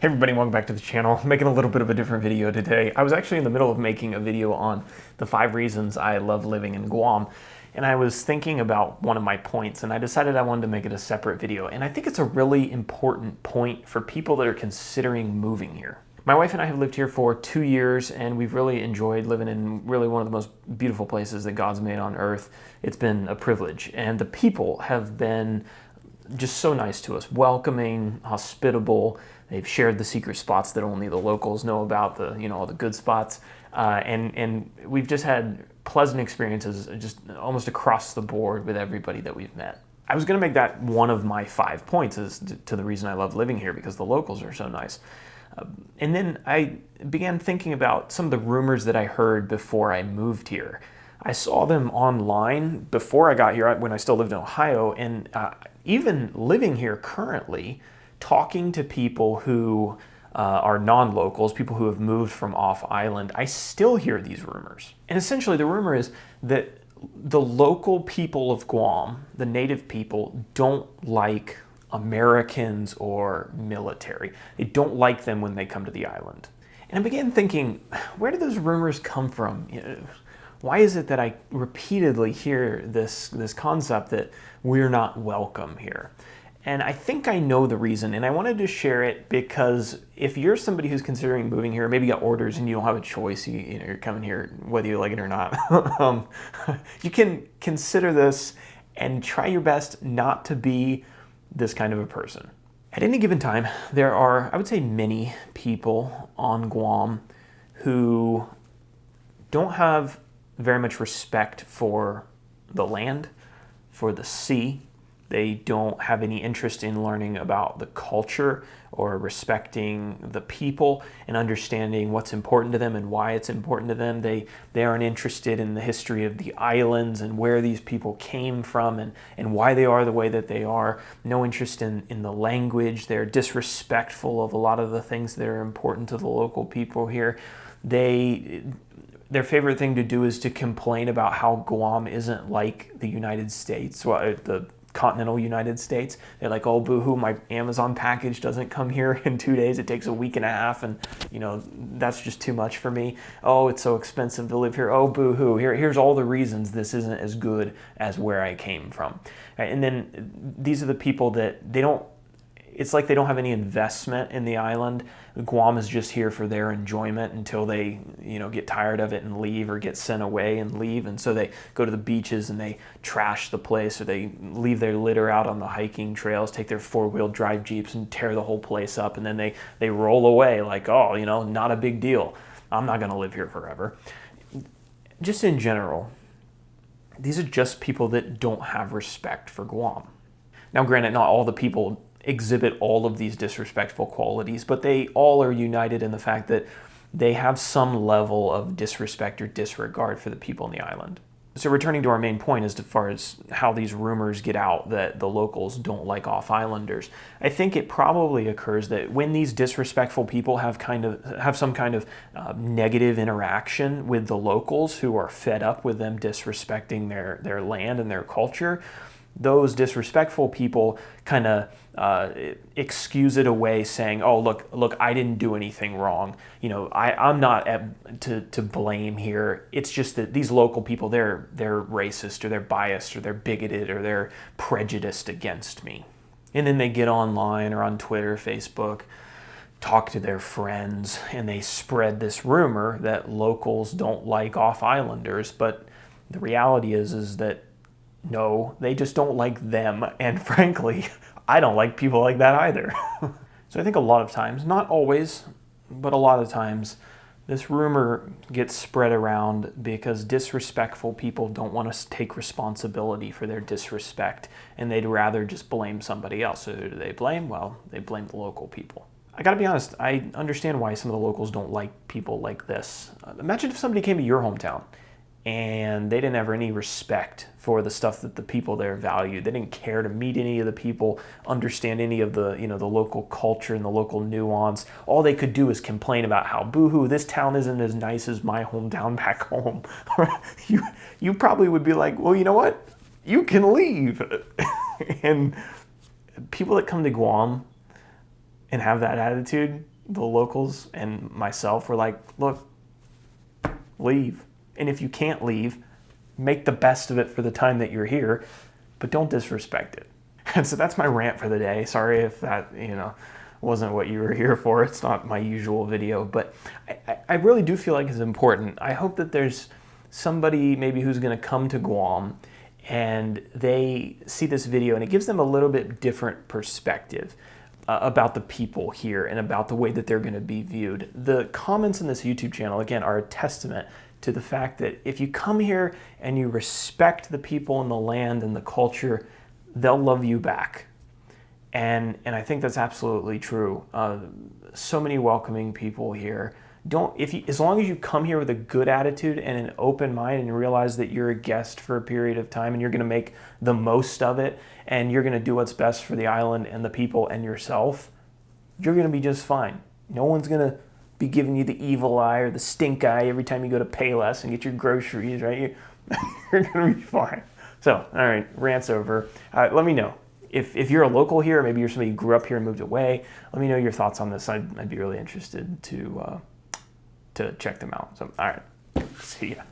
Hey everybody, welcome back to the channel. I'm making a little bit of a different video today. I was actually in the middle of making a video on the 5 reasons I love living in Guam, and I was thinking about one of my points, and I decided I wanted to make it a separate video. And I think it's a really important point for people that are considering moving here. My wife and I have lived here for 2 years, and we've really enjoyed living in really one of the most beautiful places that God's made on earth. It's been a privilege, and the people have been just so nice to us, welcoming, hospitable. They've shared the secret spots that only the locals know about, all the good spots, and we've just had pleasant experiences just almost across the board with everybody that we've met. I was going to make that one of my 5 points as to the reason I love living here, because the locals are so nice. And then I began thinking about some of the rumors that I heard before I moved here. I saw them online before I got here when I still lived in Ohio, and even living here currently, talking to people who are non-locals, people who have moved from off-island, I still hear these rumors. And essentially the rumor is that the local people of Guam, the native people, don't like Americans or military. They don't like them when they come to the island. And I began thinking, where do those rumors come from? Why is it that I repeatedly hear this concept that we're not welcome here? And I think I know the reason, and I wanted to share it because if you're somebody who's considering moving here, maybe you got orders and you don't have a choice, you're coming here whether you like it or not, you can consider this and try your best not to be this kind of a person. At any given time, there are, I would say, many people on Guam who don't have very much respect for the land, for the sea. They don't have any interest in learning about the culture or respecting the people and understanding what's important to them and why it's important to them. They aren't interested in the history of the islands and where these people came from and why they are the way that they are. No interest in the language. They're disrespectful of a lot of the things that are important to the local people here. Their favorite thing to do is to complain about how Guam isn't like the United States, the continental United States. They're like, oh, boo-hoo, my Amazon package doesn't come here in 2 days. It takes a week and a half, and that's just too much for me. Oh, it's so expensive to live here. Oh, boo-hoo. Here's all the reasons this isn't as good as where I came from. Right? And then these are the people that it's like they don't have any investment in the island. Guam is just here for their enjoyment until they, get tired of it and leave, or get sent away and leave. And so they go to the beaches and they trash the place, or they leave their litter out on the hiking trails, take their 4-wheel drive Jeeps and tear the whole place up. And then they roll away like, oh, not a big deal. I'm not going to live here forever. Just in general, these are just people that don't have respect for Guam. Now, granted, not all the people exhibit all of these disrespectful qualities, but they all are united in the fact that they have some level of disrespect or disregard for the people in the island. So returning to our main point as far as how these rumors get out that the locals don't like off-islanders, I think it probably occurs that when these disrespectful people have some kind of negative interaction with the locals who are fed up with them disrespecting their land and their culture, those disrespectful people kind of excuse it away, saying, oh, look, I didn't do anything wrong. I'm not to blame here. It's just that these local people, they're racist, or they're biased, or they're bigoted, or they're prejudiced against me. And then they get online or on Twitter, Facebook, talk to their friends, and they spread this rumor that locals don't like off-islanders. But the reality is that no, they just don't like them, and frankly, I don't like people like that either. So I think a lot of times, not always, but a lot of times, this rumor gets spread around because disrespectful people don't want to take responsibility for their disrespect, and they'd rather just blame somebody else. So who do they blame? Well, they blame the local people. I gotta be honest, I understand why some of the locals don't like people like this. Imagine if somebody came to your hometown and they didn't have any respect for the stuff that the people there valued. They didn't care to meet any of the people, understand any of the, the local culture and the local nuance. All they could do is complain about how, boo-hoo, this town isn't as nice as my hometown back home. You probably would be like, well, you know what? You can leave. And people that come to Guam and have that attitude, the locals and myself were like, look, leave. And if you can't leave, make the best of it for the time that you're here, but don't disrespect it. And so that's my rant for the day. Sorry if that, wasn't what you were here for. It's not my usual video, but I really do feel like it's important. I hope that there's somebody maybe who's going to come to Guam and they see this video and it gives them a little bit different perspective about the people here and about the way that they're going to be viewed. The comments in this YouTube channel, again, are a testament to the fact that if you come here and you respect the people and the land and the culture, they'll love you back. And I think that's absolutely true. So many welcoming people here. As long as you come here with a good attitude and an open mind and realize that you're a guest for a period of time and you're going to make the most of it and you're going to do what's best for the island and the people and yourself, you're going to be just fine. No one's going to be giving you the evil eye or the stink eye every time you go to Payless and get your groceries, right? You're going to be fine. So, all right, rant's over. Let me know. If you're a local here, or maybe you're somebody who grew up here and moved away, let me know your thoughts on this. I'd be really interested to check them out. So, all right, see ya.